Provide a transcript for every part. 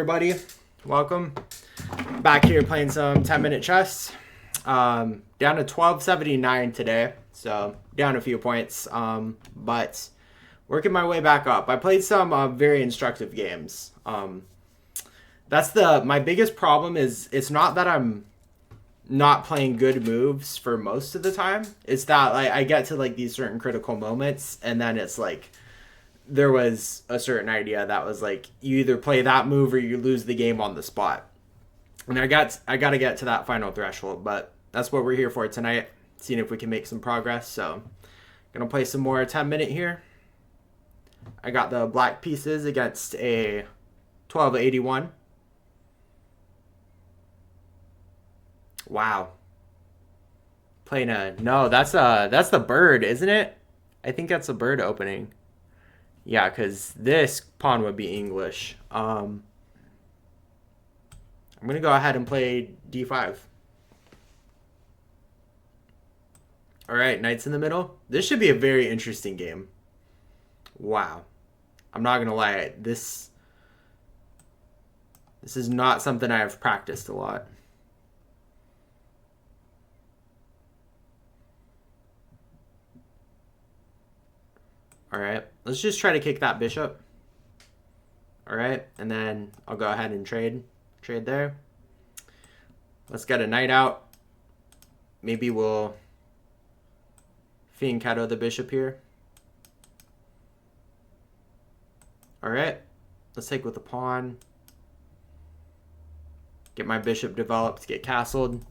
everybody. Welcome. Back here playing some 10-minute chess. Down to 1279 today, so down a few points, but working my way back up. I played some very instructive games. That's my biggest problem is it's not that I'm not playing good moves for most of the time. It's that I get to like these certain critical moments, and then it's like there was a certain idea that was like you either play that move or you lose the game on the spot. And I got to get to that final threshold, but that's what we're here for tonight, seeing if we can make some progress. So gonna play some more 10-minute here. I got the black pieces against a 1281. Wow. Playing that's the bird, isn't it? I think that's a bird opening. Yeah, because this pawn would be English. I'm going to go ahead and play d5. All right, knight's in the middle. This should be a very interesting game. Wow. I'm not going to lie. This is not something I've practiced a lot. All right, let's just try to kick that bishop. All right, and then I'll go ahead and trade there. Let's get a knight out. Maybe we'll fianchetto the bishop here. All right, let's take with the pawn. Get my bishop developed, get castled.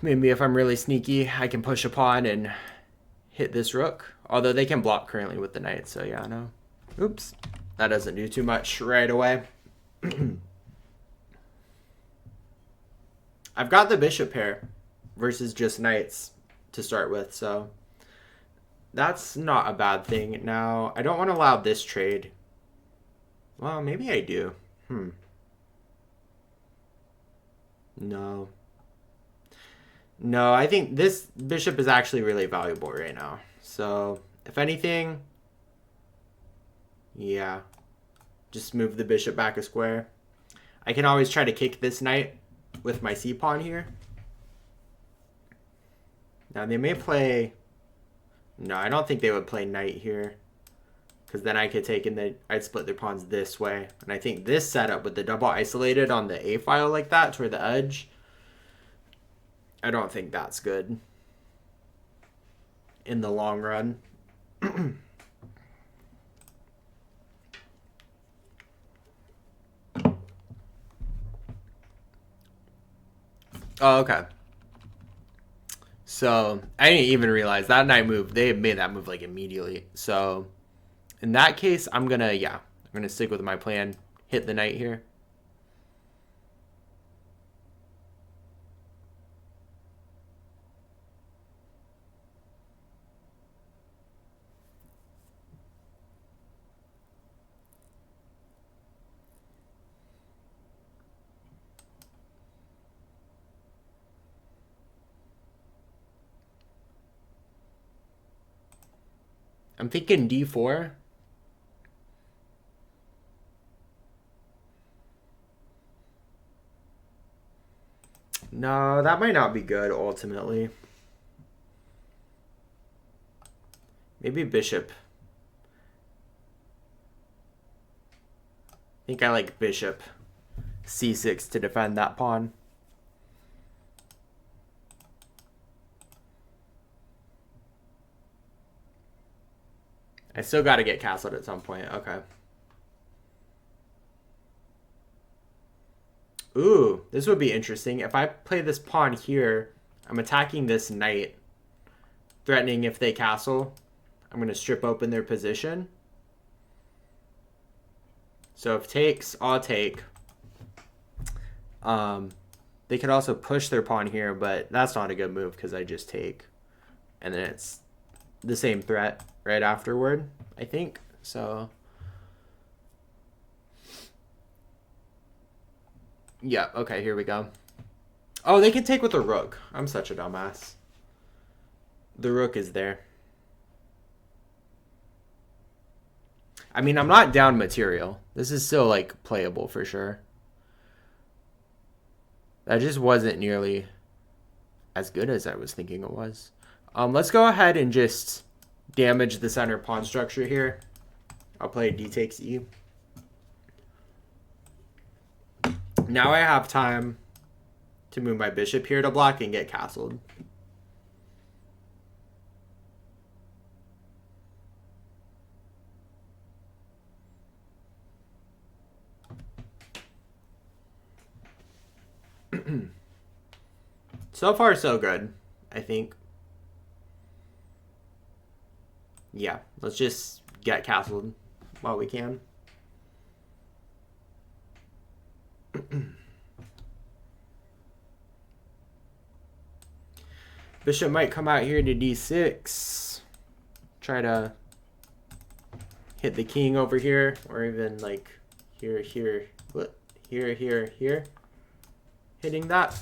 Maybe if I'm really sneaky, I can push a pawn and hit this rook. Although they can block currently with the knight, so yeah, no. Oops. That doesn't do too much right away. I've got the bishop pair versus just knights to start with, so that's not a bad thing. Now, I don't want to allow this trade. Well, maybe I do. No, I think this bishop is actually really valuable right now. So, if anything, yeah, just move the bishop back a square. I can always try to kick this knight with my c-pawn here. Now, they may play... No, I don't think they would play knight here, because then I could take and I'd split their pawns this way. And I think this setup with the double isolated on the A file like that toward the edge, I don't think that's good in the long run. Oh, okay. So I didn't even realize that knight move. They made that move like immediately. So in that case, I'm gonna stick with my plan. Hit the knight here. I'm thinking d4. No, that might not be good ultimately. Maybe bishop. I think I like bishop c6 to defend that pawn. I still got to get castled at some point. Okay. Ooh, this would be interesting. If I play this pawn here, I'm attacking this knight, threatening if they castle, I'm going to strip open their position. So if takes, I'll take. They could also push their pawn here, but that's not a good move because I just take. And then it's the same threat right afterward, I think. So yeah, okay, here we go. Oh, they can take with the rook. I'm such a dumbass. The rook is there. I mean, I'm not down material. This is still, like, playable for sure. That just wasn't nearly as good as I was thinking it was. Let's go ahead and just damage the center pawn structure here. I'll play d takes e. Now I have time to move my bishop here to block and get castled. So far, so good, I think. Yeah, let's just get castled while we can. Bishop might come out here to d6. Try to hit the king over here, or even like here, here, here, here, here. Hitting that.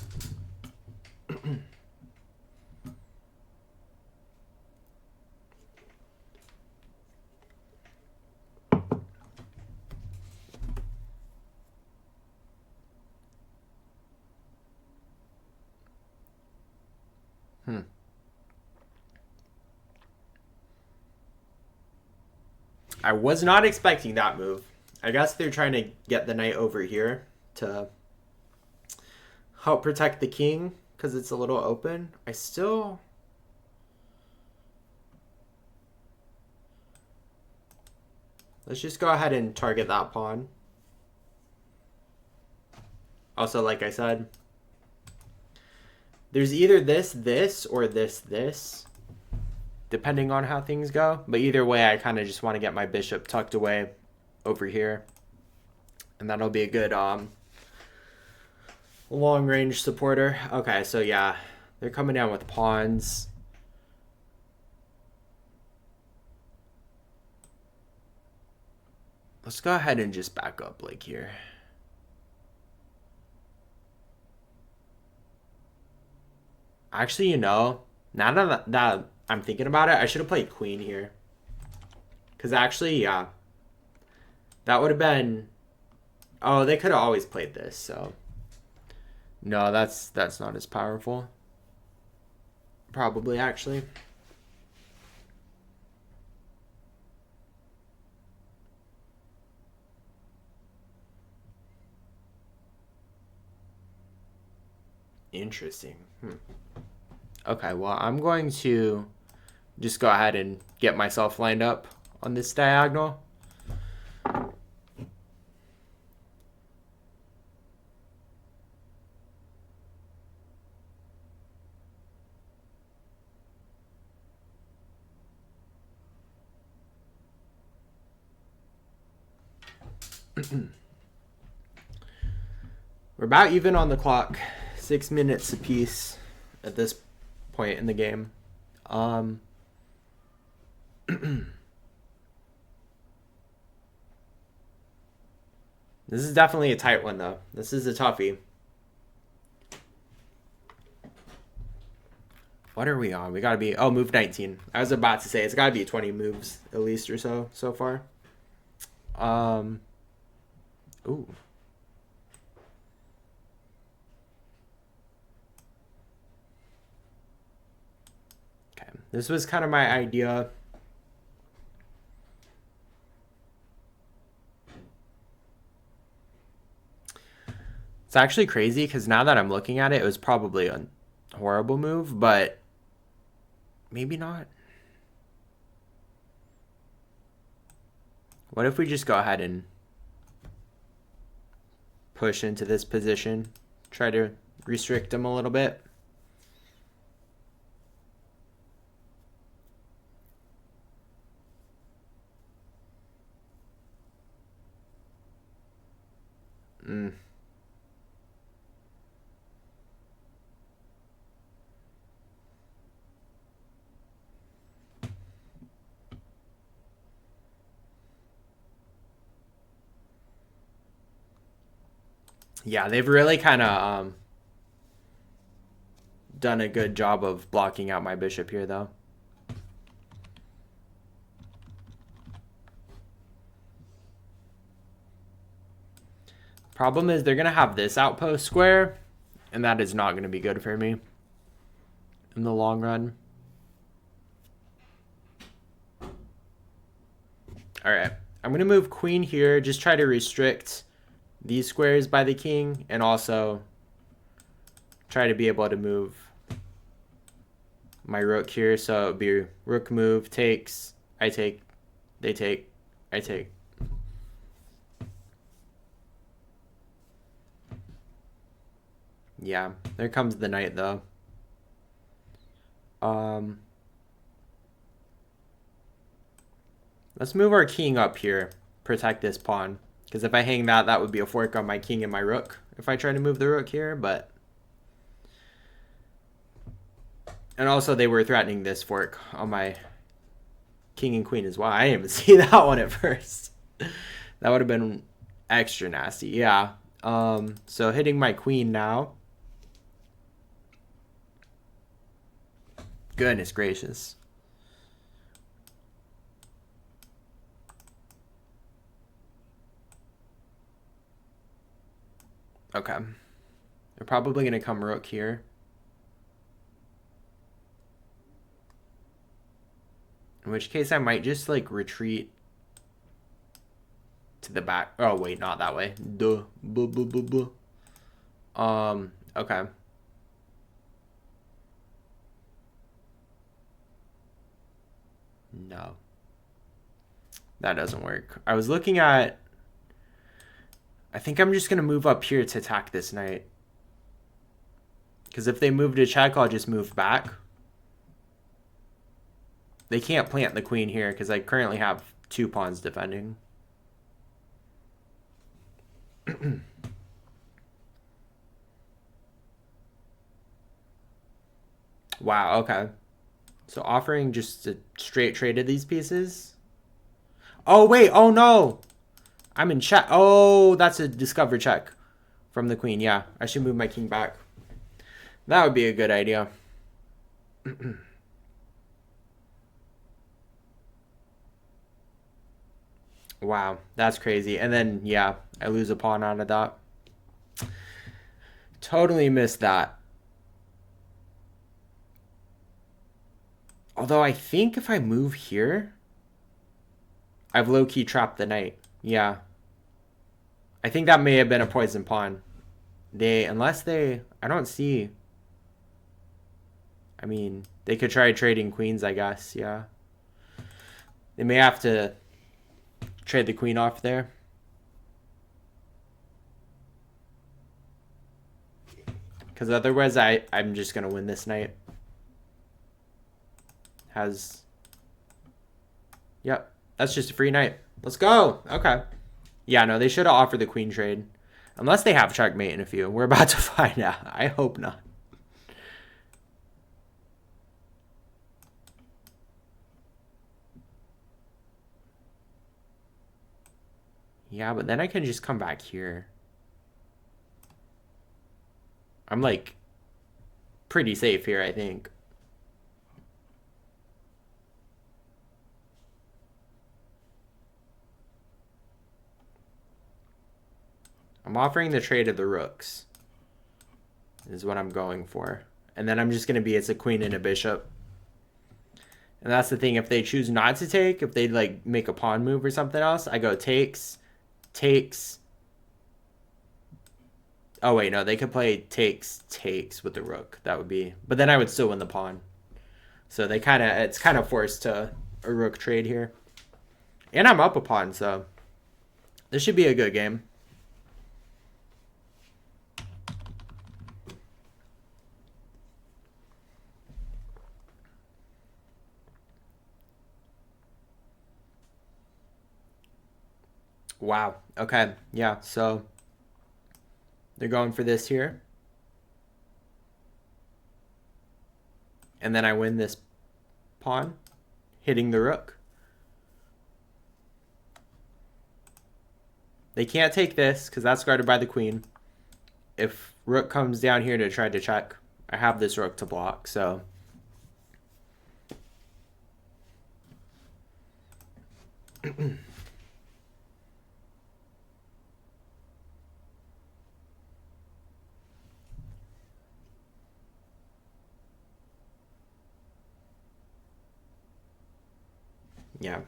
I was not expecting that move. I guess they're trying to get the knight over here to help protect the king because it's a little open. Let's just go ahead and target that pawn. Also, like I said, there's either this, or this, depending on how things go. But either way, I kind of just want to get my bishop tucked away over here. And that'll be a good long-range supporter. Okay, so yeah, they're coming down with pawns. Let's go ahead and just back up like here. Actually, you know, now that I'm thinking about it, I should have played queen here. Because actually, yeah, that would have been... Oh, they could have always played this, so... No, that's not as powerful. Probably, actually. Interesting. Okay, well, I'm going to just go ahead and get myself lined up on this diagonal. We're about even on the clock. 6 minutes apiece at this point in the game. This is definitely a tight one, though. This is a toughie. What are we on? We gotta be... Oh, move 19. I was about to say, it's gotta be 20 moves, at least, or so far. Ooh. Okay. This was kind of my idea. It's actually crazy because now that I'm looking at it, it was probably a horrible move, but maybe not. What if we just go ahead and push into this position, try to restrict him a little bit? Yeah, they've really kind of done a good job of blocking out my bishop here, though. Problem is they're going to have this outpost square, and that is not going to be good for me in the long run. All right, I'm going to move queen here, just try to restrict these squares by the king, and also try to be able to move my rook here. So it would be rook move, takes, I take, they take, I take. Yeah, there comes the knight though. Let's move our king up here, protect this pawn. Because if I hang that, that would be a fork on my king and my rook if I try to move the rook here, but... And also they were threatening this fork on my king and queen as well. I didn't even see that one at first. That would have been extra nasty, yeah. So hitting my queen now. Goodness gracious. Okay. They're probably going to come rook here. In which case I might just like retreat to the back. Oh wait, not that way. Duh. Buh, buh, buh, buh. Okay. No. That doesn't work. I was looking at... I think I'm just going to move up here to attack this knight. Because if they move to check, I'll just move back. They can't plant the queen here because I currently have 2 pawns defending. Wow, okay. So offering just a straight trade of these pieces. Oh, wait. Oh, no. I'm in check. Oh, that's a discover check from the queen. Yeah, I should move my king back. That would be a good idea. Wow, that's crazy. And then, yeah, I lose a pawn out of that. Totally missed that. Although I think if I move here, I've low-key trapped the knight. Yeah. I think that may have been a poison pawn. Unless they, I don't see. I mean, they could try trading queens, I guess. Yeah. They may have to trade the queen off there. Because otherwise, I'm just going to win this knight. Yep. That's just a free knight. Let's go. Okay. Yeah, no, they should have offered the queen trade. Unless they have checkmate in a few. We're about to find out. I hope not. Yeah, but then I can just come back here. I'm like pretty safe here, I think. I'm offering the trade of the rooks is what I'm going for. And then I'm just going to be, it's a queen and a bishop. And that's the thing, if they choose not to take, if they like make a pawn move or something else, I go takes, takes. Oh wait, no, they could play takes with the rook. That would be, but then I would still win the pawn. So they it's kind of forced to a rook trade here. And I'm up a pawn, so this should be a good game. Wow. Okay. Yeah. So they're going for this here. And then I win this pawn, hitting the rook. They can't take this because that's guarded by the queen. If rook comes down here to try to check, I have this rook to block, so... Yeah.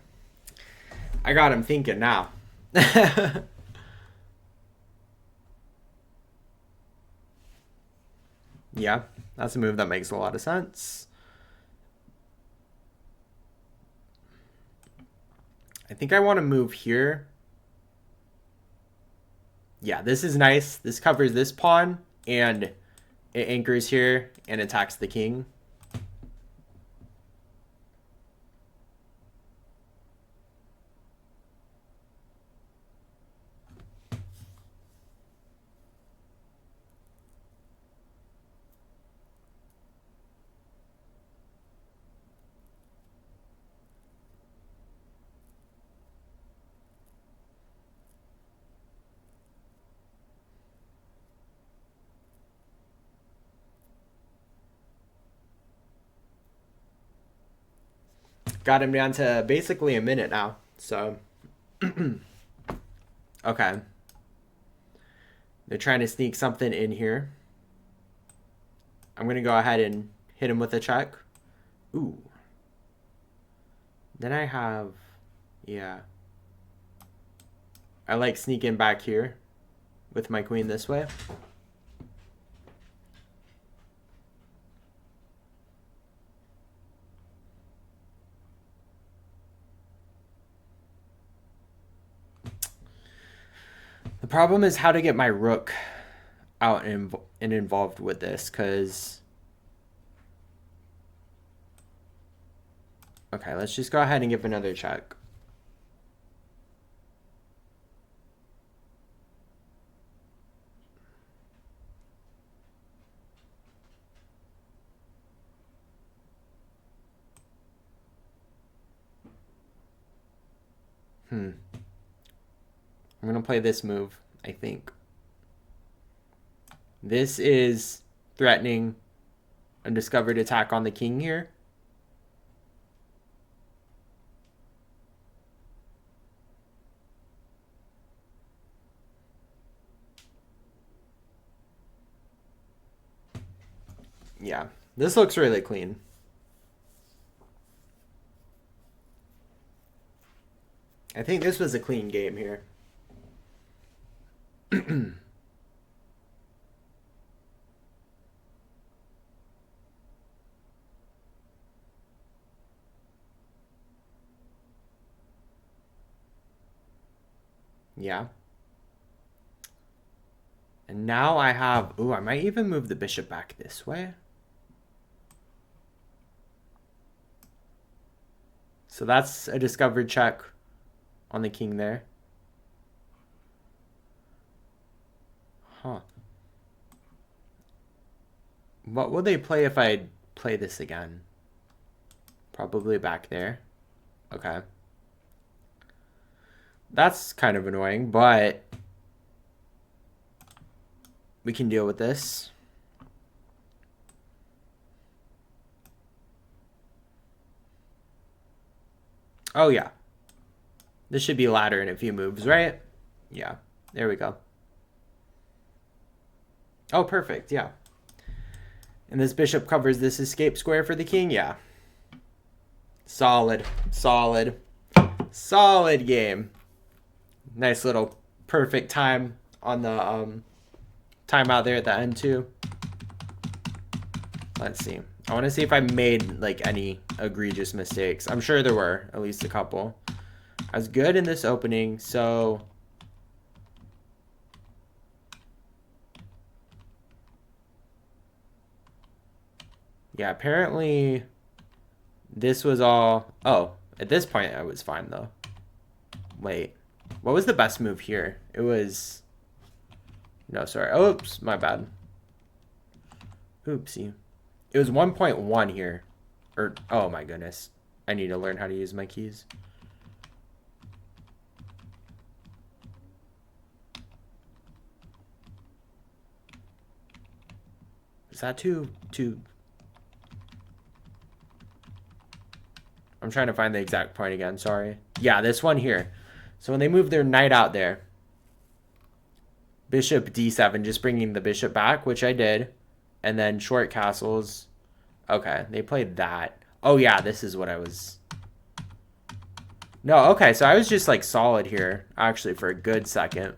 I got him thinking now. Yeah, that's a move that makes a lot of sense. I think I want to move here. Yeah, this is nice. This covers this pawn, and it anchors here and attacks the king. Got him down to basically a minute now. So, okay. They're trying to sneak something in here. I'm going to go ahead and hit him with a check. Ooh. Then I have, yeah. I like sneaking back here with my queen this way. The problem is how to get my rook out and involved with this, because... Okay, let's just go ahead and give another check. I'm going to play this move, I think. This is threatening undiscovered attack on the king here. Yeah, this looks really clean. I think this was a clean game here. Yeah. And now I have... Ooh, I might even move the bishop back this way. So that's a discovered check on the king there. Huh. What will they play if I play this again? Probably back there. Okay. That's kind of annoying, but we can deal with this. Oh, yeah. This should be ladder in a few moves, right? Yeah. There we go. Oh, perfect. Yeah. And this bishop covers this escape square for the king. Yeah. Solid. Solid. Solid game. Nice little perfect time on the timeout there at the end, too. Let's see. I want to see if I made like any egregious mistakes. I'm sure there were at least a couple. I was good in this opening, so yeah, apparently this was all... Oh, at this point I was fine though. Wait, what was the best move here? It was... No, sorry. Oops, my bad. Oopsie. It was 1.1 here. Or, oh my goodness. I need to learn how to use my keys. Is that too... I'm trying to find the exact point again, sorry. Yeah, this one here. So when they move their knight out there, bishop d7, just bringing the bishop back, which I did. And then short castles. Okay, they played that. Oh yeah, this is what I was... No, okay, so I was just like solid here, actually, for a good second.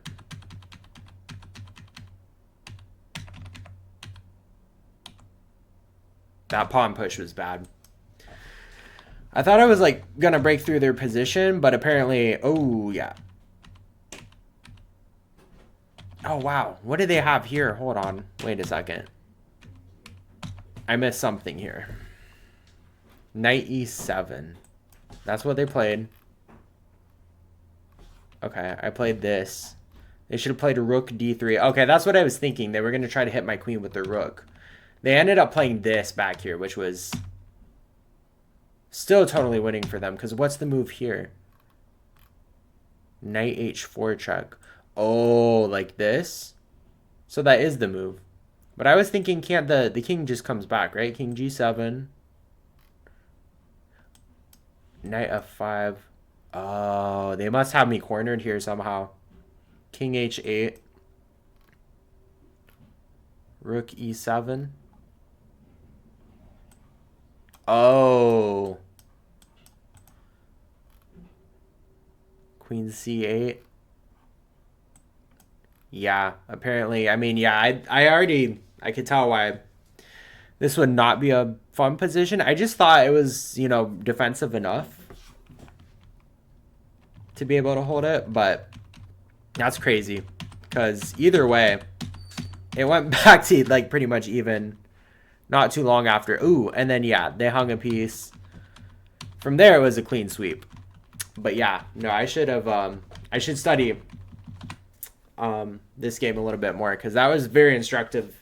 That pawn push was bad. I thought I was like gonna break through their position, but apparently, oh yeah. Oh wow, what do they have here? Hold on, wait a second. I missed something here. Knight e7. That's what they played. Okay, I played this. They should have played a rook d3. Okay, that's what I was thinking. They were going to try to hit my queen with their rook. They ended up playing this back here, which was still totally winning for them. Because what's the move here? Knight h4 check. Oh, like this? So that is the move. But I was thinking, can't the king just comes back, right? King g7. Knight f5. Oh, they must have me cornered here somehow. King h8. Rook e7. Oh. Queen c8. Yeah, apparently. I mean, yeah, I could tell why this would not be a fun position. I just thought it was, you know, defensive enough to be able to hold it, but that's crazy because either way, it went back to like pretty much even not too long after. Ooh, and then yeah, they hung a piece. From there, it was a clean sweep. But yeah, no, I should have, I should study this game a little bit more because that was very instructive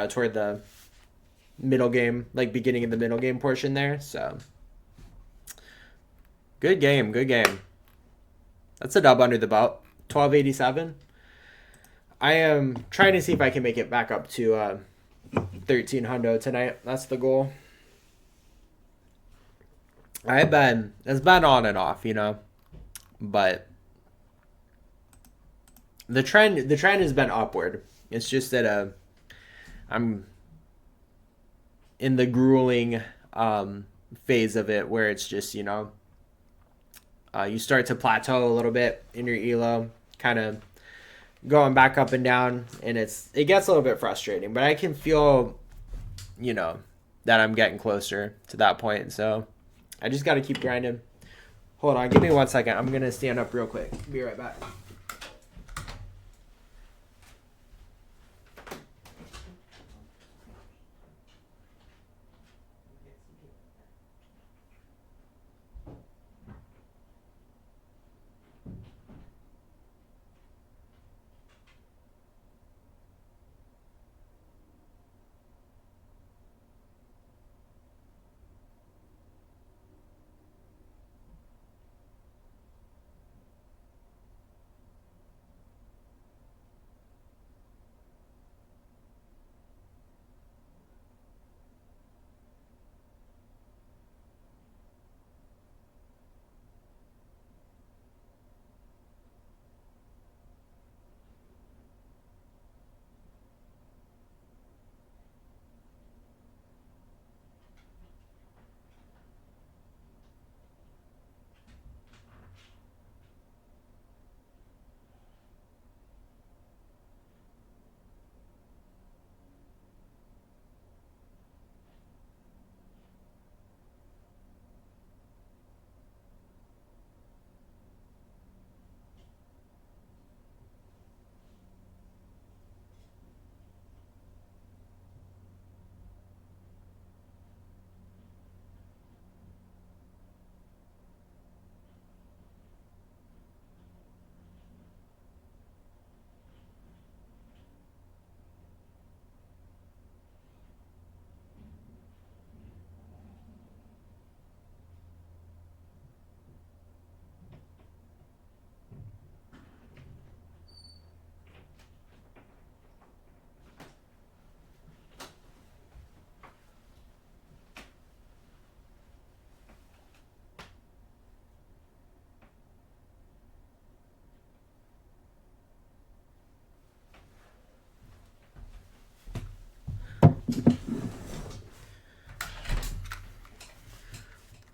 toward the middle game, like beginning of the middle game portion there. So good game, good game. That's a dub under the belt. 1287. I am trying to see if I can make it back up to 13 hundo tonight. That's the goal. It's been on and off, you know, but the trend has been upward. It's just that I'm in the grueling phase of it where it's just, you know, you start to plateau a little bit in your elo, kind of going back up and down, and it gets a little bit frustrating, but I can feel, you know, that I'm getting closer to that point. So I just got to keep grinding. Hold on, give me 1 second. I'm going to stand up real quick. Be right back.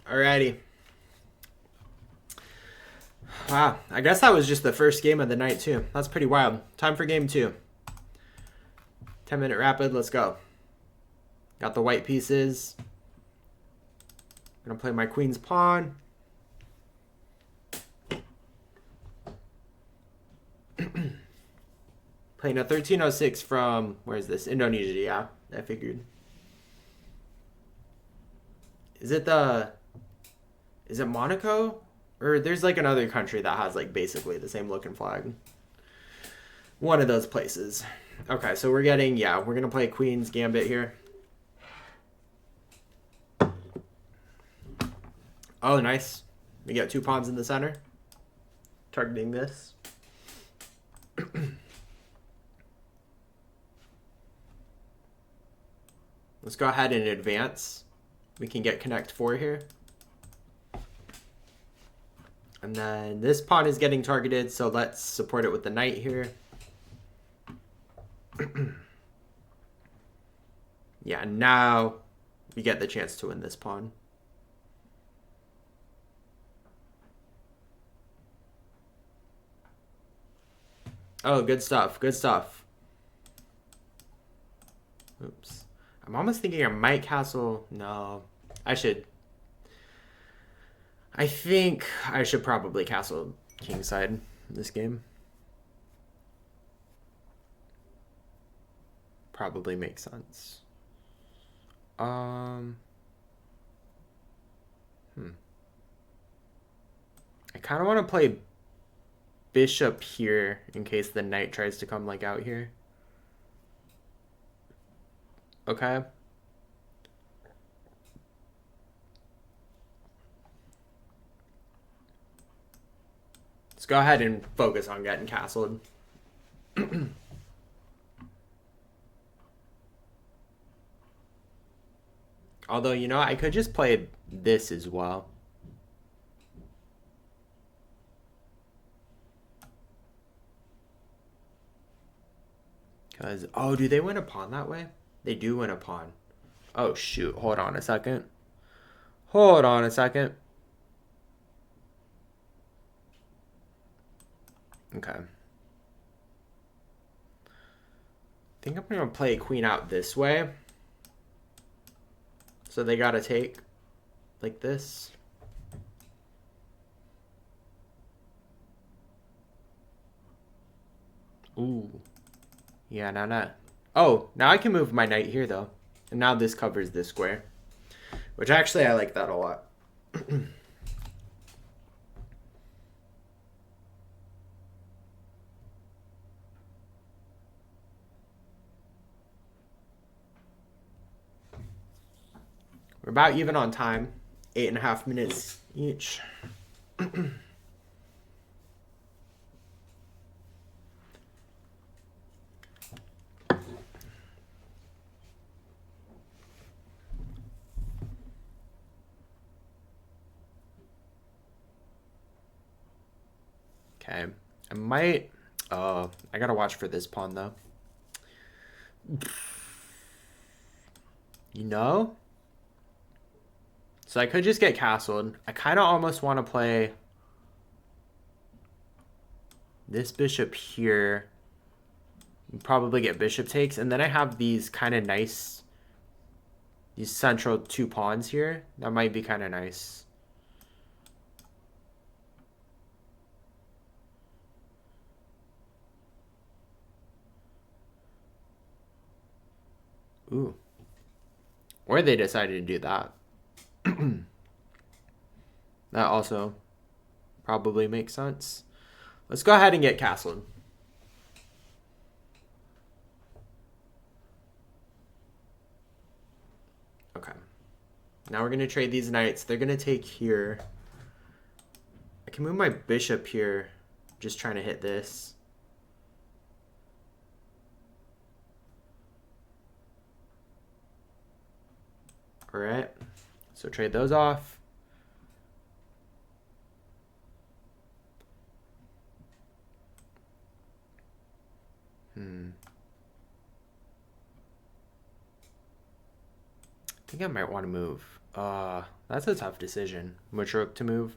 Alrighty. Wow, I guess that was just the first game of the night too. That's pretty wild. Time for game 2. 10-minute rapid, let's go. Got the white pieces. Gonna play my queen's pawn. Playing a 1306 from, where is this? Indonesia, yeah, I figured. Is it Monaco? Or there's like another country that has like basically the same looking flag. One of those places. Okay, so we're getting, yeah, we're gonna play Queen's Gambit here. Oh, nice. We got 2 pawns in the center. Targeting this. Let's go ahead and advance. We can get connect 4 here. And then this pawn is getting targeted, so let's support it with the knight here. Yeah, now we get the chance to win this pawn. Oh, good stuff. Good stuff. Oops. I'm almost thinking I might castle. No, I should. I think I should probably castle kingside in this game. Probably makes sense. I kind of want to play bishop here in case the knight tries to come like out here. Okay. Let's go ahead and focus on getting castled. Although, you know, I could just play this as well. Because, oh, do they win a pawn that way? They do win a pawn. Oh, shoot. Hold on a second. Hold on a second. Okay. I think I'm going to play queen out this way. So they got to take like this. Ooh. Yeah, now not. Oh, now I can move my knight here, though. And now this covers this square. Which actually, I like that a lot. We're about even on time. 8.5 minutes each. Okay. I might... Oh, I gotta watch for this pawn, though. You know? So I could just get castled. I kind of almost want to play this bishop here. Probably get bishop takes. And then I have these kind of nice... These central 2 pawns here. That might be kind of nice. Ooh. Or they decided to do that. That also probably makes sense. Let's go ahead and get castled. Okay. Now we're going to trade these knights. They're going to take here. I can move my bishop here. Just trying to hit this. All right. So trade those off. I think I might want to move. That's a tough decision. Which rook to move?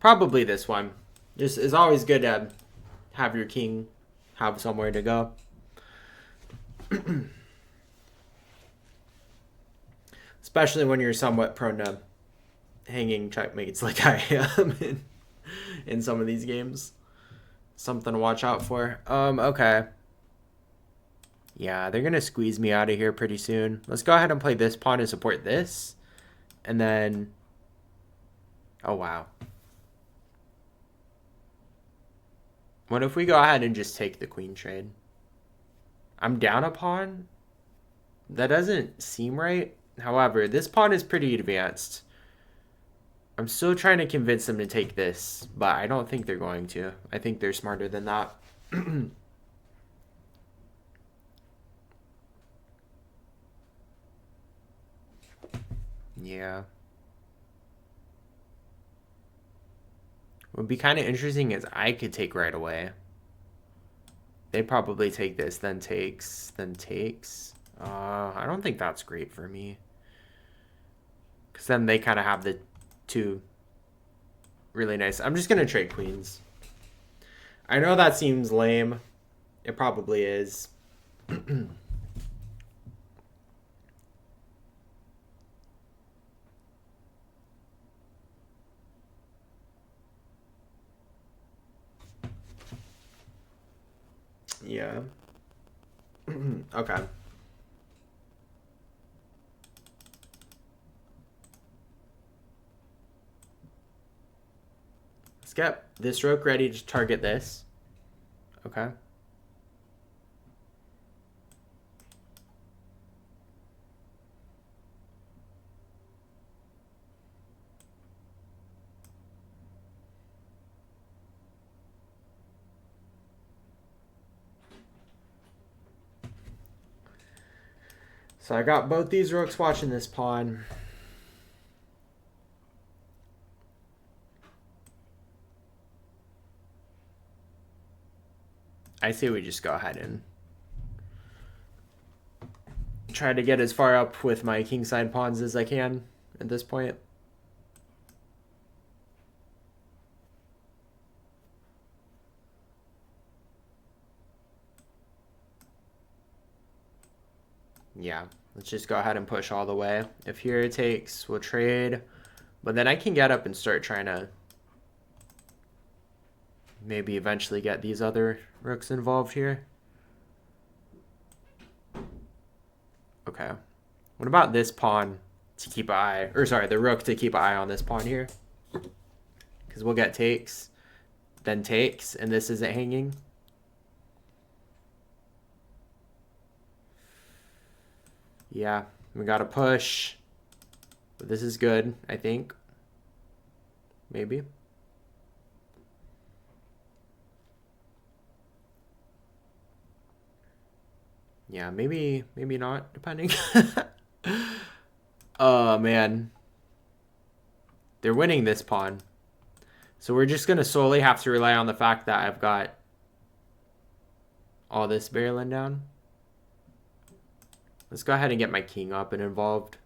Probably this one. Just it's always good to have your king have somewhere to go. Especially when you're somewhat prone to hanging checkmates like I am in some of these games. Something to watch out for. Okay. Yeah, they're going to squeeze me out of here pretty soon. Let's go ahead and play this pawn to support this. And then... Oh, wow. What if we go ahead and just take the queen trade? I'm down a pawn? That doesn't seem right. However, this pawn is pretty advanced. I'm still trying to convince them to take this, but I don't think they're going to. I think they're smarter than that. Yeah. What would be kind of interesting is I could take right away. They probably take this, then takes, then takes. I don't think that's great for me. Because then they kind of have the two really nice. I'm just going to trade queens. I know that seems lame. It probably is. Yeah. Okay. Let's get this rook ready to target this. Okay. So I got both these rooks watching this pawn. I say we just go ahead and try to get as far up with my kingside pawns as I can at this point. Yeah, let's just go ahead and push all the way. If here it takes, we'll trade. But then I can get up and start trying to maybe eventually get these other rooks involved here. Okay. What about this pawn to keep an eye, or sorry, the rook to keep an eye on this pawn here? Because we'll get takes, then takes, and this isn't hanging. Yeah, we got to push. But this is good, I think. Maybe. Yeah, maybe not, depending. Oh, man. They're winning this pawn. So we're just going to solely have to rely on the fact that I've got all this barreling down. Let's go ahead and get my king up and involved.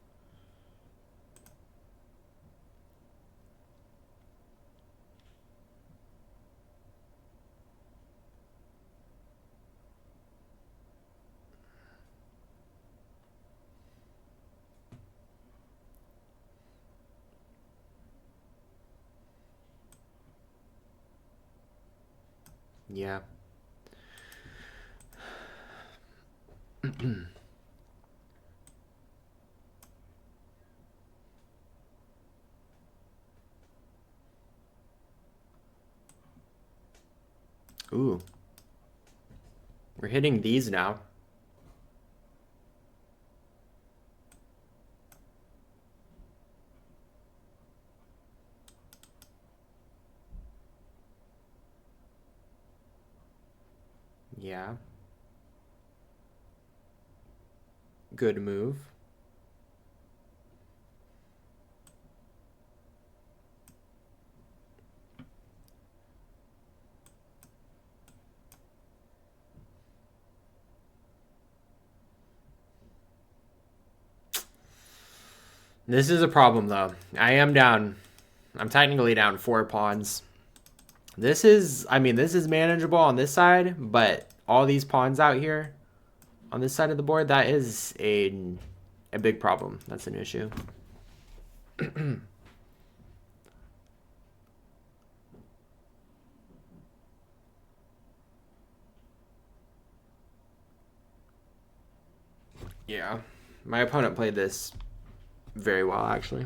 Yeah. Ooh. We're hitting these now. Yeah. Good move. This is a problem, though. I am down I'm technically down 4 pawns. This is, I mean, this is manageable on this side, but all these pawns out here on this side of the board, that is a big problem. That's an issue. Yeah, my opponent played this very well, actually.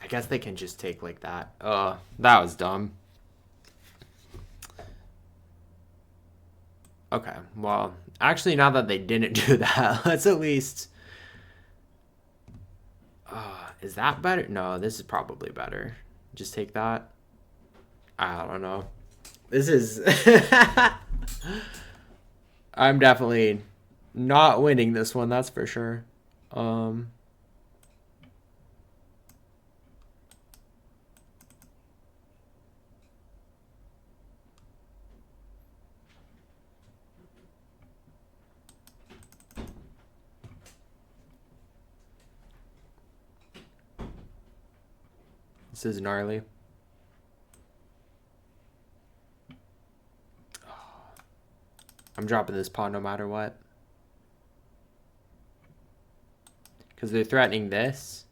I guess they can just take like that. That was dumb. Okay, well, actually, now that they didn't do that, let's at least... is that better? No, this is probably better. Just take that. I don't know. This is... I'm definitely not winning this one, that's for sure. This is gnarly. I'm dropping this pawn no matter what. Because they're threatening this.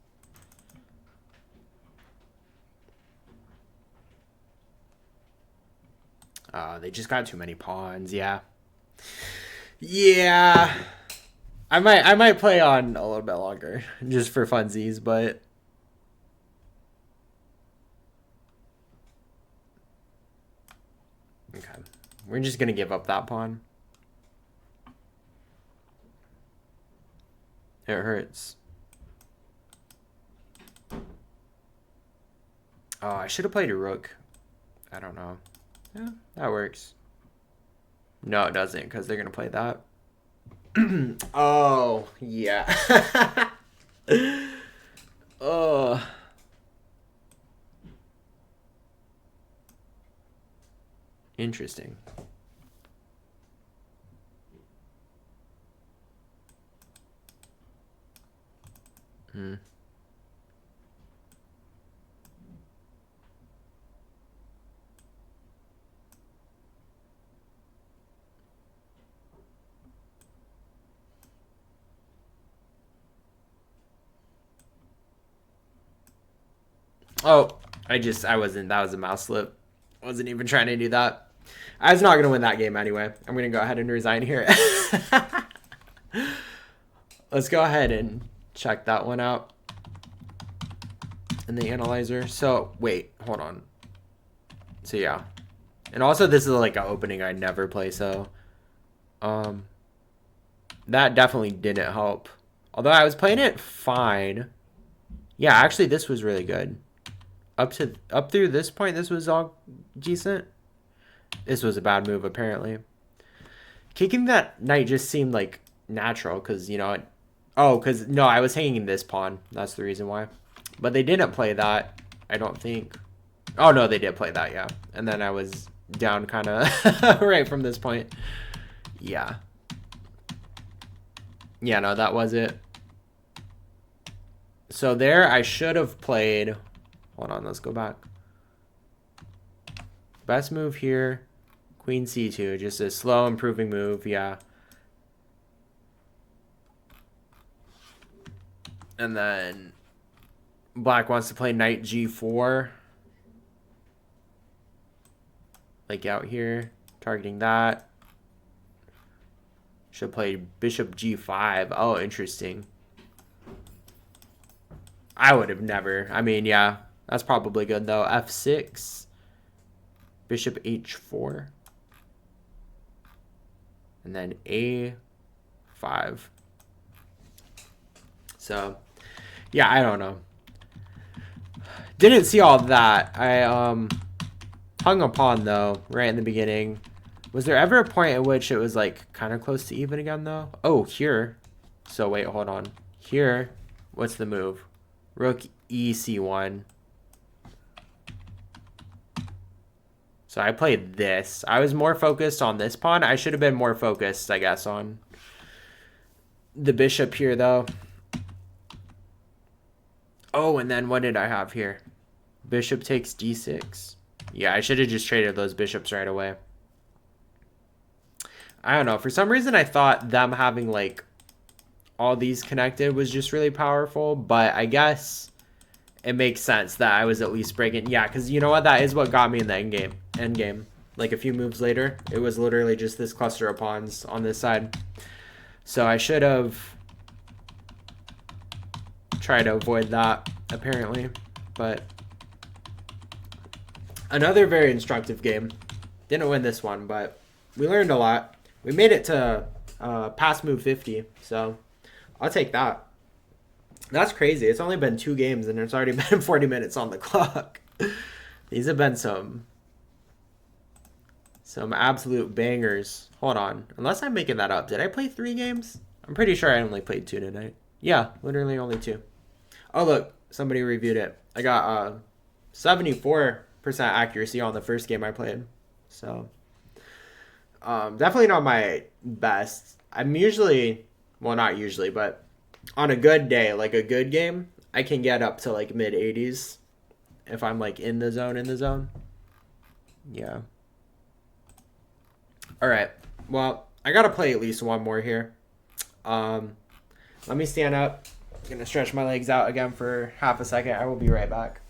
They just got too many pawns, yeah. Yeah. I might play on a little bit longer. Just for funsies, but... Okay. We're just gonna give up that pawn. It hurts. Oh, I should have played a rook. I don't know. Yeah, that works. No, it doesn't, because they're gonna play that. Oh, yeah. Oh. Interesting. Oh, that was a mouse slip. Wasn't even trying to do that. I was not going to win that game anyway. I'm going to go ahead and resign here. Let's go ahead and check that one out in the analyzer. So, wait, hold on. So, yeah. And also, this is like an opening I never play, so... that definitely didn't help. Although I was playing it fine. Yeah, actually, this was really good. Up through this point, this was all decent. This was a bad move, apparently. Kicking that knight just seemed like natural, because, you know... because, no, I was hanging this pawn. That's the reason why. But they didn't play that, I don't think. Oh, no, they did play that, yeah. And then I was down kind of right from this point. Yeah. Yeah, no, that was it. So there, I should have played... Hold on, let's go back. Best move here, Queen C2. Just a slow improving move, yeah. And then Black wants to play Knight G4. Like out here, targeting that. Should play Bishop G5. Oh, interesting. I would have never. I mean, yeah. That's probably good, though. F6. Bishop H4. and then A5. So, yeah, I don't know. Didn't see all that. I hung a pawn though right in the beginning. Was there ever a point at which it was like kind of close to even again though? Oh, here. So wait, hold on. Here, what's the move? Rook EC1. So I played this. I was more focused on this pawn. I should have been more focused, I guess, on the bishop here though. Oh, and then what did I have here? Bishop takes d6. Yeah, I should have just traded those bishops right away. I don't know. For some reason, I thought them having, like, all these connected was just really powerful. But I guess it makes sense that I was at least breaking. Yeah, because you know what? That is what got me in the endgame. Like, a few moves later, it was literally just this cluster of pawns on this side. So I should have tried to avoid that, apparently. But another very instructive game. Didn't win this one, but we learned a lot. We made it to past move 50, so I'll take that. That's crazy. It's only been 2 games, and it's already been 40 minutes on the clock. These have been some absolute bangers. Hold on. Unless I'm making that up. Did I play 3 games? I'm pretty sure I only played 2 tonight. Yeah, literally only 2. Oh, look. Somebody reviewed it. I got 74% accuracy on the first game I played. So, definitely not my best. I'm usually, well, not usually, but on a good day, like a good game, I can get up to like mid 80s if I'm like in the zone. Yeah. All right. Well, I got to play at least one more here. Let me stand up. I'm going to stretch my legs out again for half a second. I will be right back.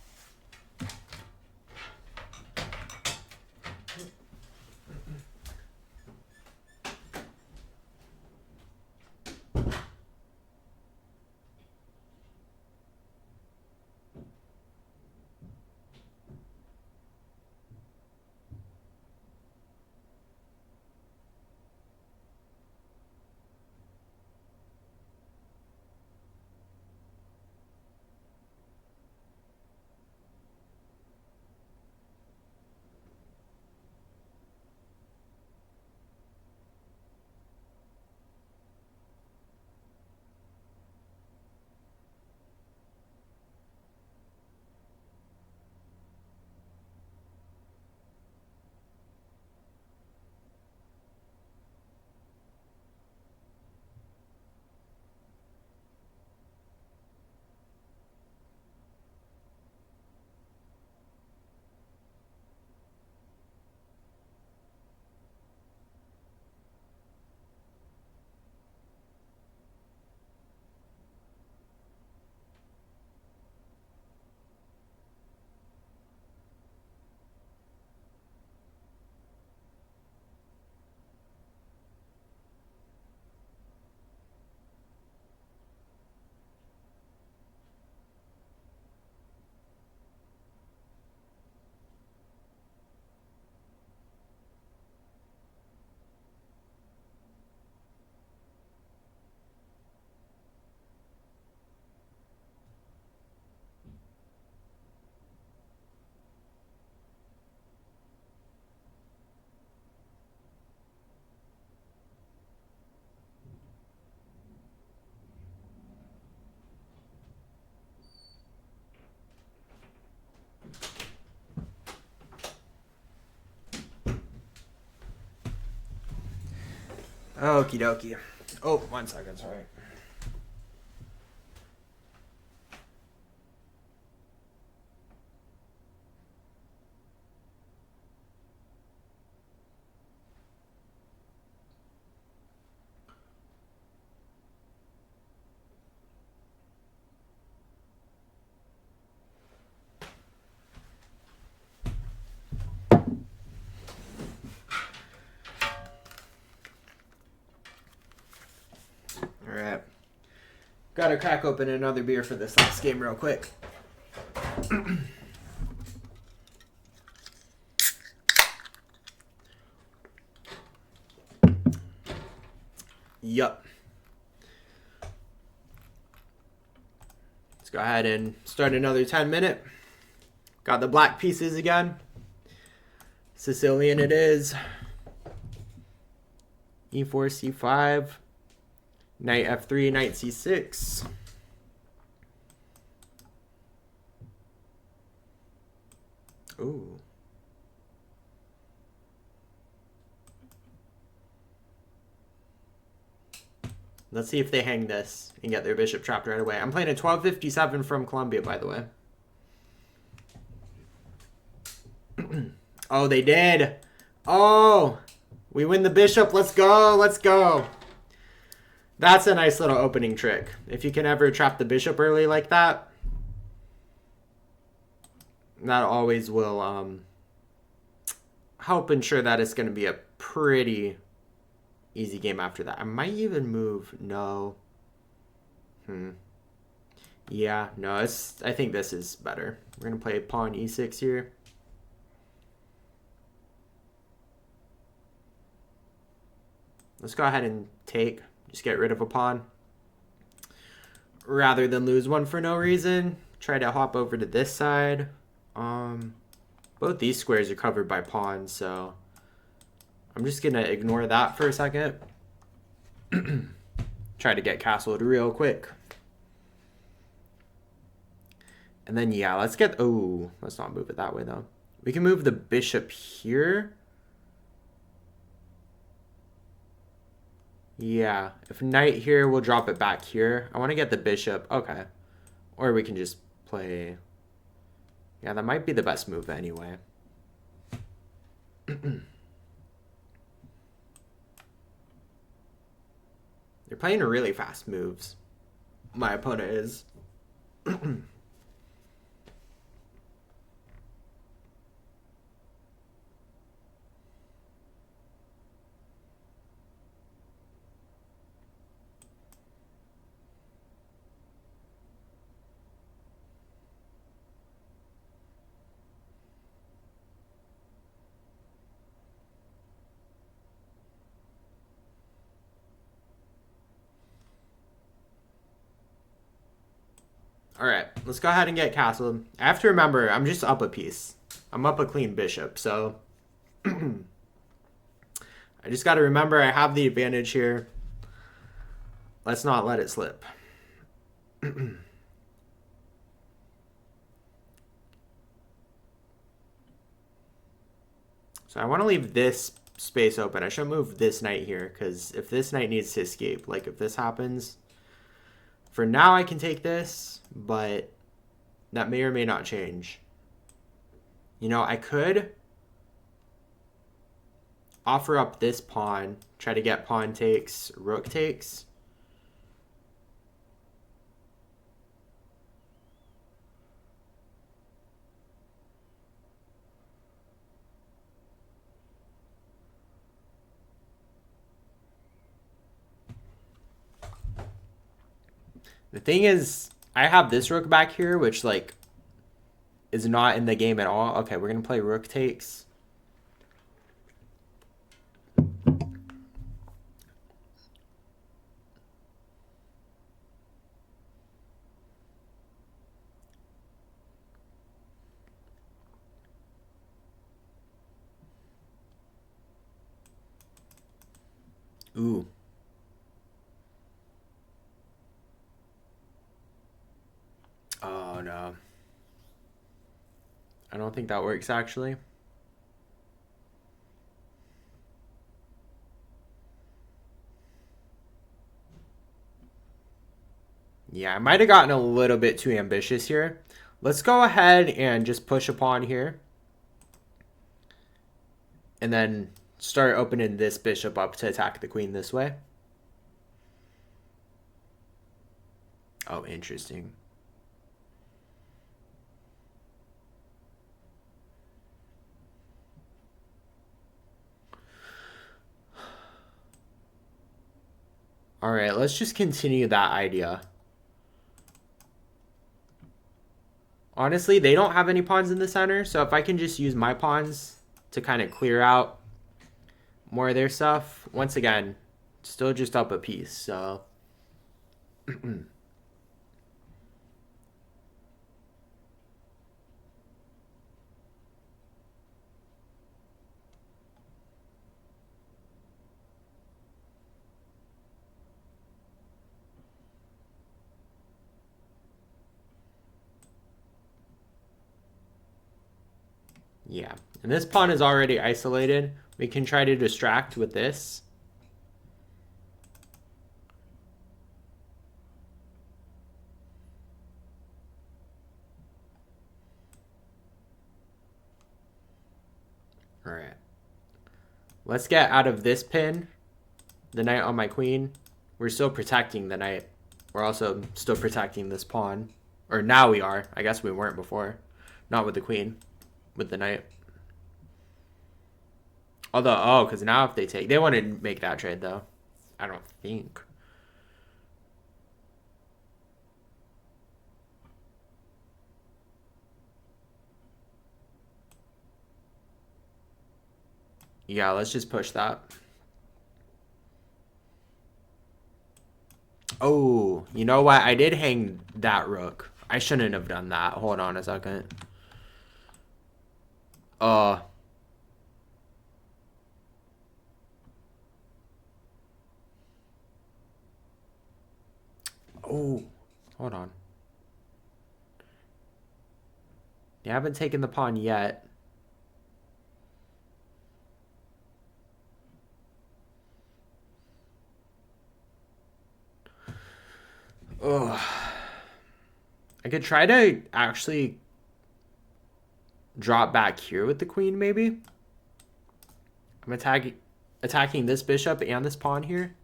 Okie dokie. Oh, 1 second, sorry. Alright. Gotta crack open another beer for this last game real quick. Yup. Let's go ahead and start another 10-minute. Got the black pieces again. Sicilian it is. E4, C5. Knight F3, Knight C6. Ooh. Let's see if they hang this and get their bishop trapped right away. I'm playing a 1257 from Colombia, by the way. Oh, they did. Oh, we win the bishop. Let's go. Let's go. That's a nice little opening trick. If you can ever trap the bishop early like that, that always will help ensure that it's going to be a pretty easy game after that. I might even move. No. Yeah, no, I think this is better. We're going to play pawn e6 here. Let's go ahead and take. Just get rid of a pawn. Rather than lose one for no reason. Try to hop over to this side. Both these squares are covered by pawns, so I'm just going to ignore that for a second. Try to get castled real quick. And then, yeah, let's get... Oh, let's not move it that way, though. We can move the bishop here. Yeah, if knight here, we'll drop it back here. I want to get the bishop. Okay. Or we can just play... Yeah, that might be the best move anyway. They're playing really fast moves. My opponent is. All right, let's go ahead and get castled. I have to remember, I'm just up a piece. I'm up a clean bishop, so I just got to remember I have the advantage here. Let's not let it slip. So I want to leave this space open. I should move this knight here, because if this knight needs to escape, like if this happens... For now, I can take this, but that may or may not change. You know, I could offer up this pawn, try to get pawn takes, rook takes. The thing is, I have this rook back here, which, like, is not in the game at all. Okay, we're going to play rook takes. Ooh. Oh, no. I don't think that works, actually. Yeah, I might have gotten a little bit too ambitious here. Let's go ahead and just push a pawn here. And then start opening this bishop up to attack the queen this way. Oh, interesting. All right, let's just continue that idea. Honestly, they don't have any pawns in the center, so if I can just use my pawns to kind of clear out more of their stuff. Once again, Still just up a piece, so. Yeah, and this pawn is already isolated. We can try to distract with this. All right. Let's get out of this pin. The knight on my queen. We're still protecting the knight. We're also still protecting this pawn. Or now we are. I guess we weren't before. Not with the queen. With the knight. Although, oh, because now if they take... They want to make that trade, though. I don't think. Yeah, let's just push that. Oh, you know what? I did hang that rook. I shouldn't have done that. Hold on a second. Oh, hold on. You haven't taken the pawn yet. Oh, I could try to actually drop back here with the queen, maybe. I'm attacking this bishop and this pawn here.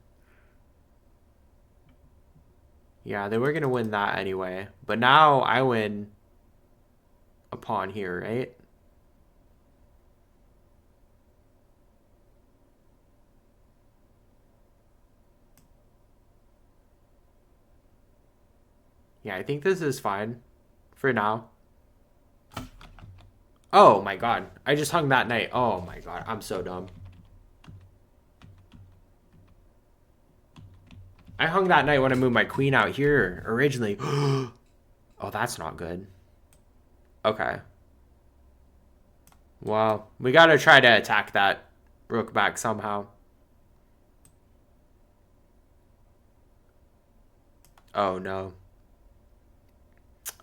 Yeah, they were going to win that anyway. But now I win a pawn here, right? Yeah, I think this is fine for now. Oh my god. I just hung that knight. Oh my god. I'm so dumb. I hung that knight when I moved my queen out here originally. Oh, that's not good. Okay. Well, we gotta try to attack that rook back somehow. Oh no.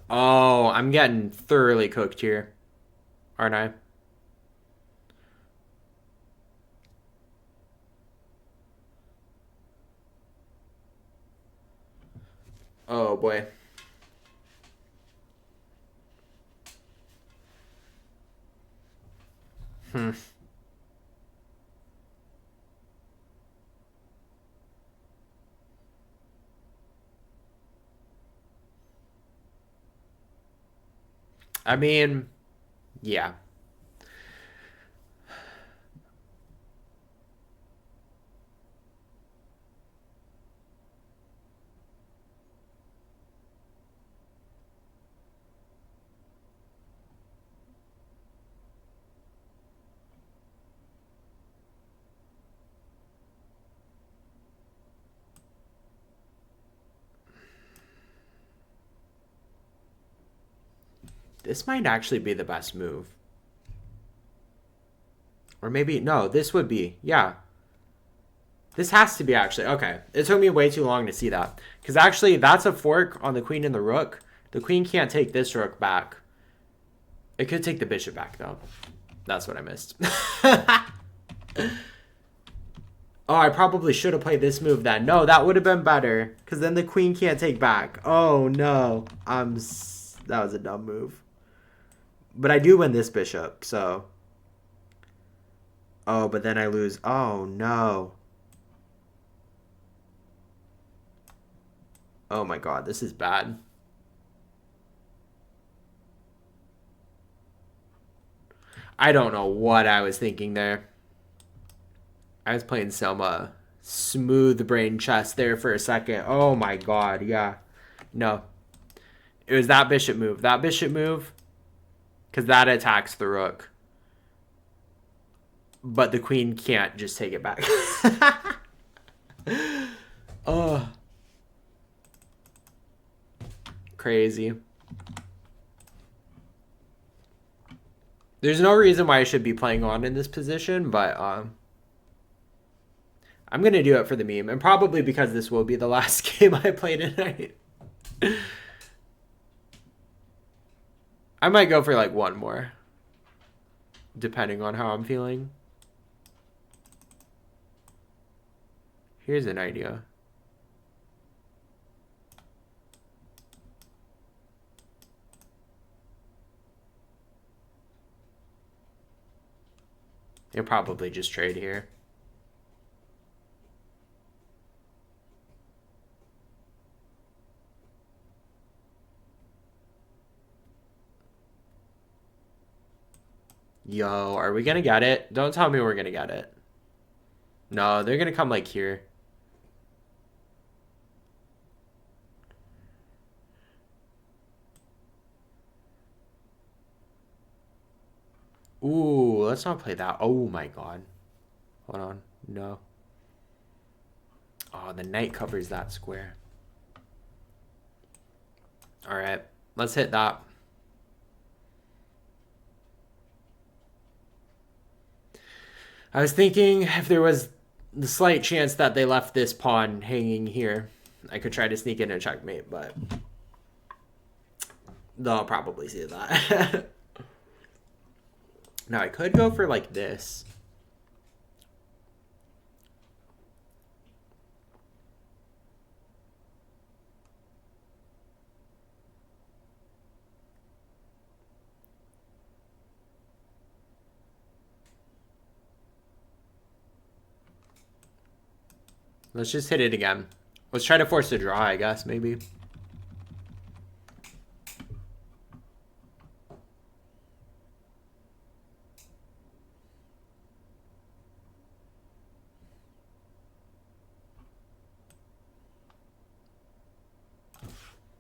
Oh, I'm getting thoroughly cooked here. Aren't I? Oh boy. I mean, yeah. This might actually be the best move. Or maybe, no, this would be, yeah. This has to be actually, okay. It took me way too long to see that. Because actually, that's a fork on the queen and the rook. The queen can't take this rook back. It could take the bishop back, though. That's what I missed. Oh, I probably should have played this move then. No, that would have been better. Because then the queen can't take back. Oh, no. That was a dumb move. But I do win this bishop, so... Oh, but then I lose. Oh, no. Oh my god, this is bad. I don't know what I was thinking there. I was playing some smooth brain chess there for a second. Oh my god, yeah. No. It was that bishop move. That bishop move, because that attacks the rook. But the queen can't just take it back. Oh, crazy. There's no reason why I should be playing on in this position, but I'm gonna do it for the meme, and probably because this will be the last game I play tonight. I might go for like one more, depending on how I'm feeling. Here's an idea. You'll probably just trade here. Yo, are we gonna get it? Don't tell me we're gonna get it. No, they're gonna come like here. Ooh, let's not play that. Oh my god. Hold on. No. Oh, the knight covers that square. Alright, let's hit that. I was thinking if there was the slight chance that they left this pawn hanging here, I could try to sneak in a checkmate, but they'll probably see that. Now, I could go for like this. Let's just hit it again. Let's try to force a draw, I guess, maybe.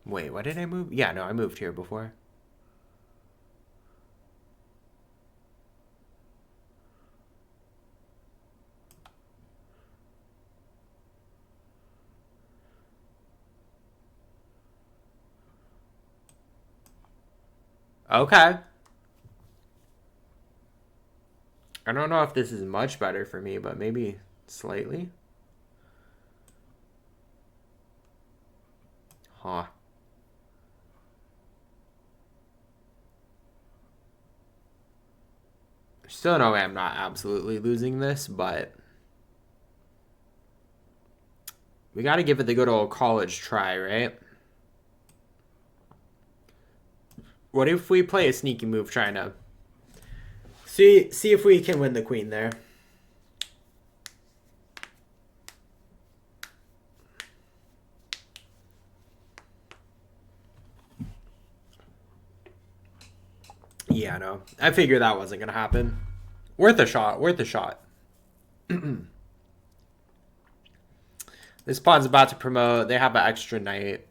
Wait, what did I move? Yeah, no, I moved here before. Okay. I don't know if this is much better for me, but maybe slightly. Huh. Still no way I'm not absolutely losing this, but we got to give it the good old college try, right? What if we play a sneaky move trying to see if we can win the queen there? Yeah, no. I figured that wasn't going to happen. Worth a shot. Worth a shot. This pawn's about to promote. They have an extra knight.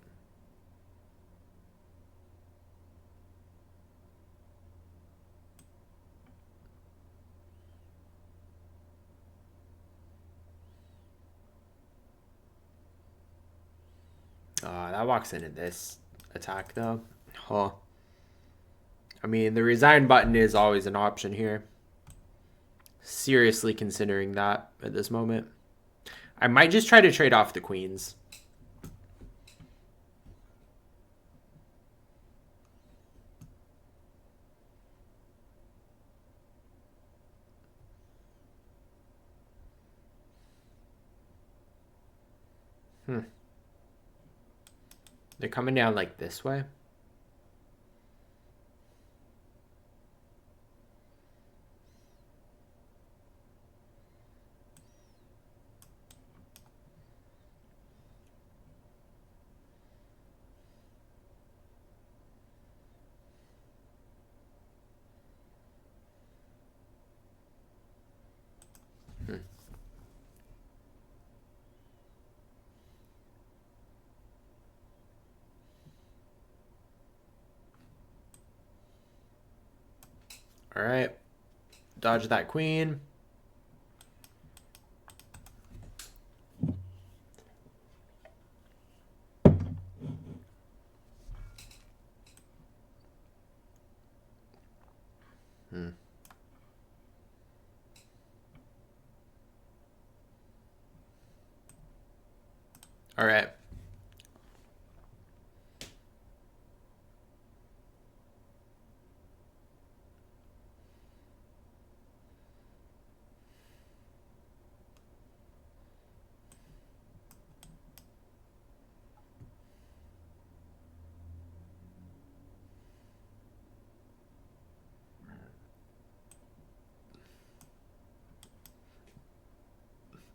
That walks into this attack, though. Huh. I mean, the resign button is always an option here. Seriously considering that at this moment. I might just try to trade off the queens. They're coming down like this way. All right. Dodge that queen. All right.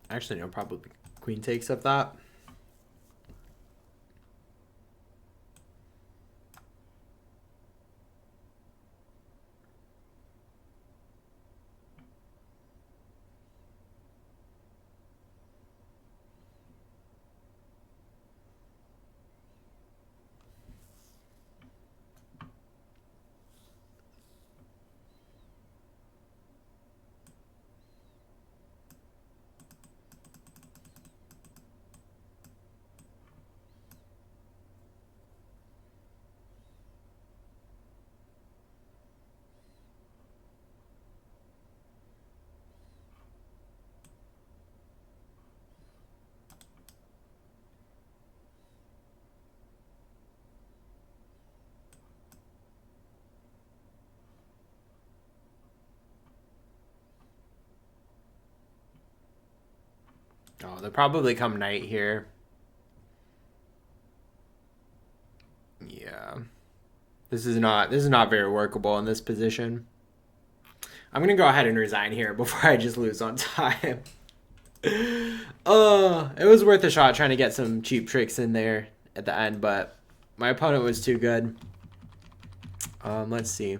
Actually, no, probably queen takes up that. Oh, they'll probably come knight here. Yeah. This is not very workable in this position. I'm gonna go ahead and resign here before I just lose on time. It was worth a shot trying to get some cheap tricks in there at the end, but my opponent was too good. Let's see.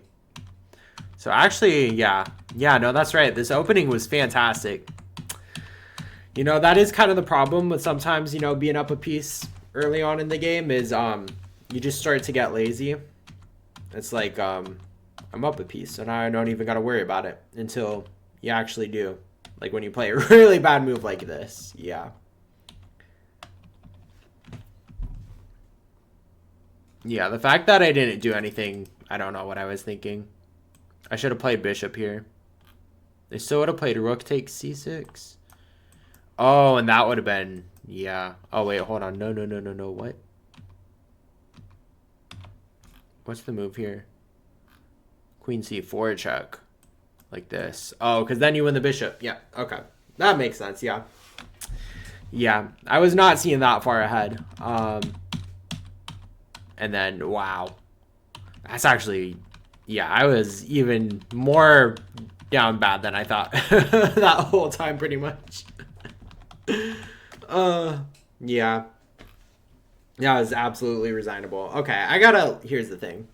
So actually, yeah, no, that's right. This opening was fantastic. You know, that is kind of the problem with sometimes, you know, being up a piece early on in the game is you just start to get lazy. It's like I'm up a piece, so now I don't even got to worry about it until you actually do. Like when you play a really bad move like this. Yeah. Yeah, the fact that I didn't do anything, I don't know what I was thinking. I should have played bishop here. They still would have played rook takes c6. Oh, and that would have been, yeah. Oh, wait, hold on. No, what? What's the move here? Queen c4 check. Like this. Oh, because then you win the bishop. Yeah, okay. That makes sense, yeah. Yeah, I was not seeing that far ahead. And then, wow. That's actually, yeah, I was even more down bad than I thought that whole time, pretty much. Yeah. Yeah, it was absolutely resignable. Okay, here's the thing.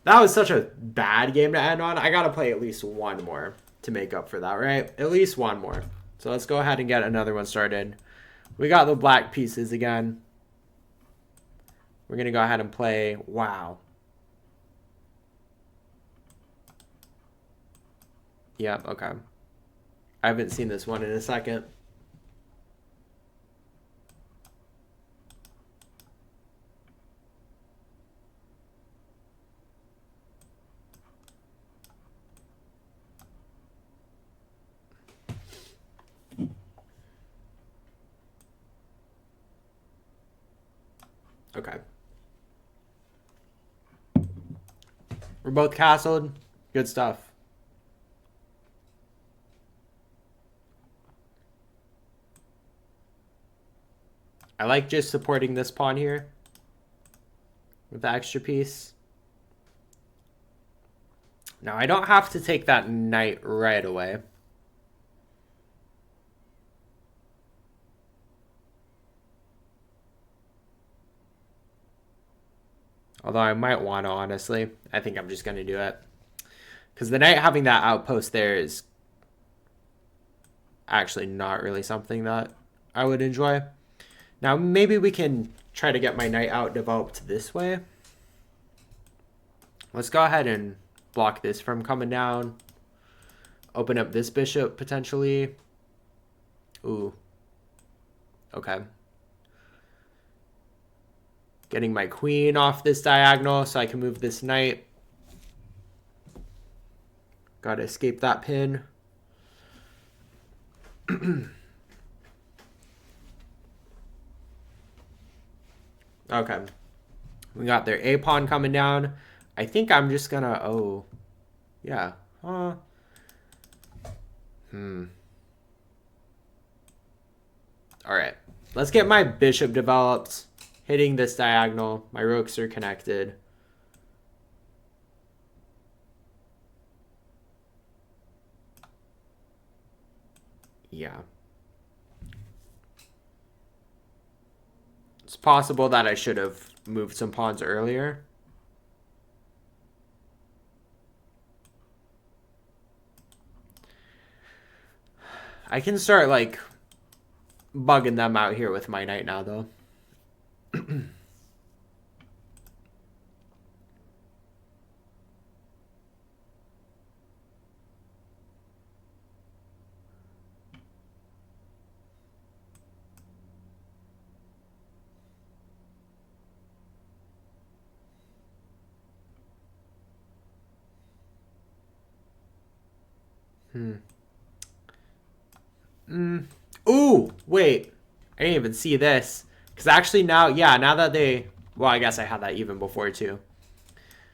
That was such a bad game to end on. I gotta play at least one more to make up for that, right? At least one more. So let's go ahead and get another one started. We got the black pieces again. We're gonna go ahead and play, wow. Yeah, okay. I haven't seen this one in a second. Okay. We're both castled. Good stuff. I like just supporting this pawn here with the extra piece. Now, I don't have to take that knight right away. Although I might want to, honestly. I think I'm just going to do it. Because the knight having that outpost there is actually not really something that I would enjoy. Now, maybe we can try to get my knight out developed this way. Let's go ahead and block this from coming down. Open up this bishop, potentially. Ooh. Okay. Getting my queen off this diagonal so I can move this knight. Gotta escape that pin. Okay. We got their A pawn coming down. I think I'm just gonna, oh, yeah. All right. Let's get my bishop developed. Hitting this diagonal. My rooks are connected. Yeah. It's possible that I should have moved some pawns earlier. I can start, like, bugging them out here with my knight now, though. Ooh, wait. I didn't even see this. Because actually now, yeah, now that they... Well, I guess I had that even before, too.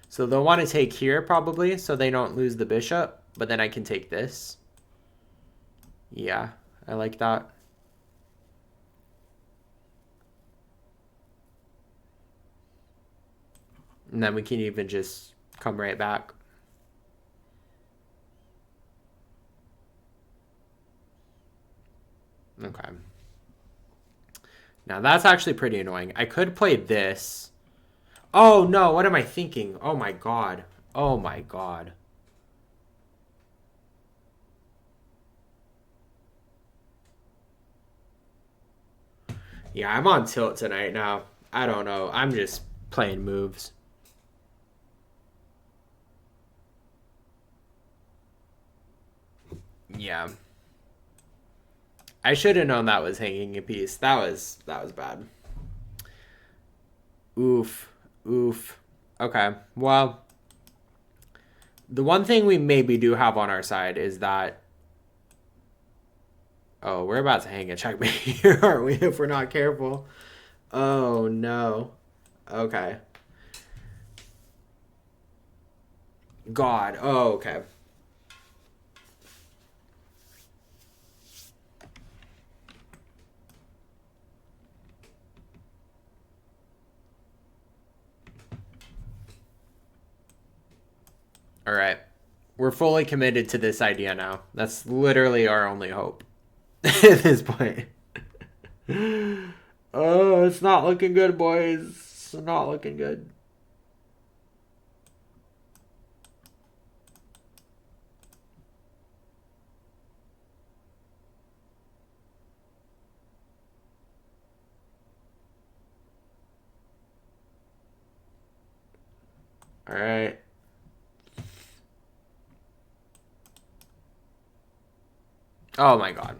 So they'll want to take here, probably, so they don't lose the bishop. But then I can take this. Yeah, I like that. And then we can even just come right back. Okay. Now that's actually pretty annoying. I could play this. Oh no, what am I thinking? Oh my god. Oh my god. Yeah, I'm on tilt tonight now. I don't know. I'm just playing moves. Yeah. I should have known that was hanging a piece. That was bad. Oof. Oof. Okay. Well, the one thing we maybe do have on our side is that... Oh, we're about to hang a checkmate here, aren't we, if we're not careful? Oh, no. Okay. God. Oh, okay. All right. We're fully committed to this idea now. That's literally our only hope at this point. Oh, it's not looking good, boys. It's not looking good. All right. Oh my god.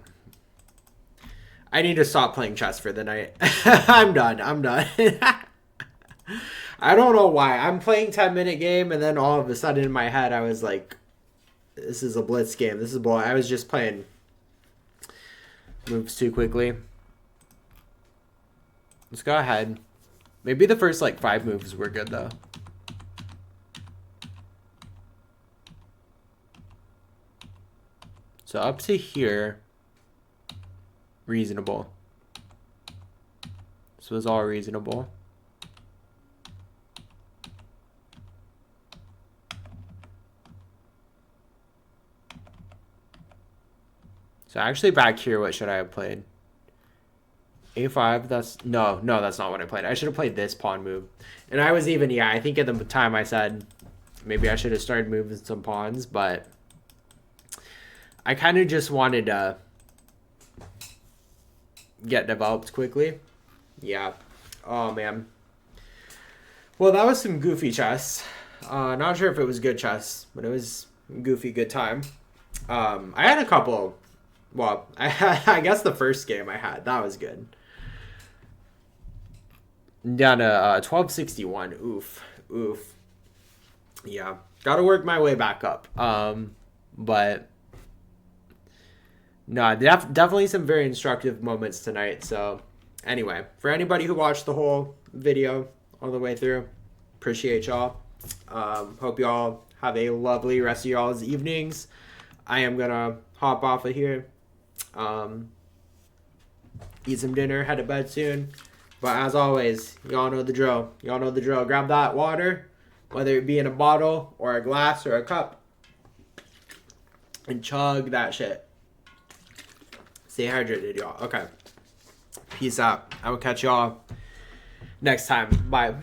I need to stop playing chess for the night. I'm done. I'm done. I don't know why. I'm playing 10-minute game and then all of a sudden in my head I was like, this is a blitz game. This is bull. I was just playing moves too quickly. Let's go ahead. Maybe the first like 5 moves were good though. So up to here, reasonable. This was all reasonable. So actually back here, what should I have played? A5, that's... No, that's not what I played. I should have played this pawn move. And I was even, yeah, I think at the time I said maybe I should have started moving some pawns, but I kind of just wanted to get developed quickly. Yeah. Oh, man. Well, that was some goofy chess. Not sure if it was good chess, but it was goofy good time. I had a couple... Well, I guess the first game I had, that was good. Down to 1261. Oof. Yeah. Got to work my way back up. But no, definitely some very instructive moments tonight. So anyway, for anybody who watched the whole video all the way through, appreciate y'all. Hope y'all have a lovely rest of y'all's evenings. I am gonna hop off of here, eat some dinner, head to bed soon. But as always, y'all know the drill. Y'all know the drill. Grab that water, whether it be in a bottle or a glass or a cup, and chug that shit. Stay hydrated, y'all. Okay. Peace out. I will catch y'all next time. Bye.